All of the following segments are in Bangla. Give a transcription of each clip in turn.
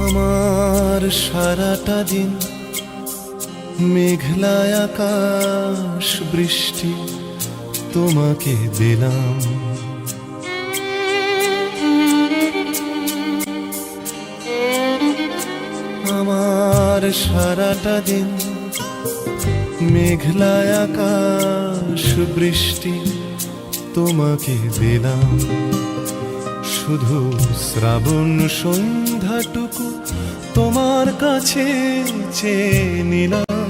আমার সারাটা দিন মেঘলা আকাশ বৃষ্টি তোমাকে দিলাম। আমার সারাটা দিন মেঘলা আকাশ বৃষ্টি তোমাকে দিলাম। শুধু শ্রাবণ সন্ধ্যাটুকু তোমার কাছে চেয়ে নিলাম।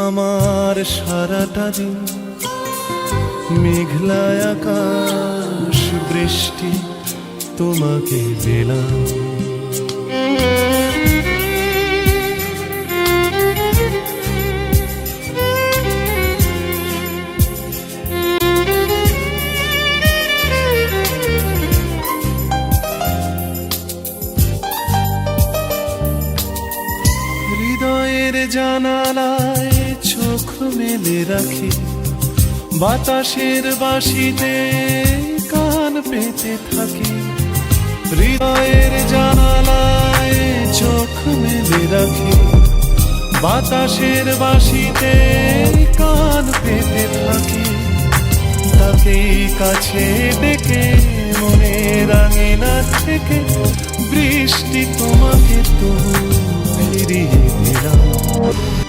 আমার সারাটা দিন মেঘলা আকাশ বৃষ্টি তোমাকে দিলাম। হৃদয়ের জানালায় চোখ মেলে রাখি, বাতাসের বাঁশিতে কান পেতে থাকি। হৃদয়ের জানালায় চোখ মেলে রাখি, বাতাসের বাঁশিতে কান পেতে থাকি। তাকেই কাছে ডেকে মনের আঙিনা থেকে বৃষ্টি তোমাকে তো ফিরিয়ে দিলাম।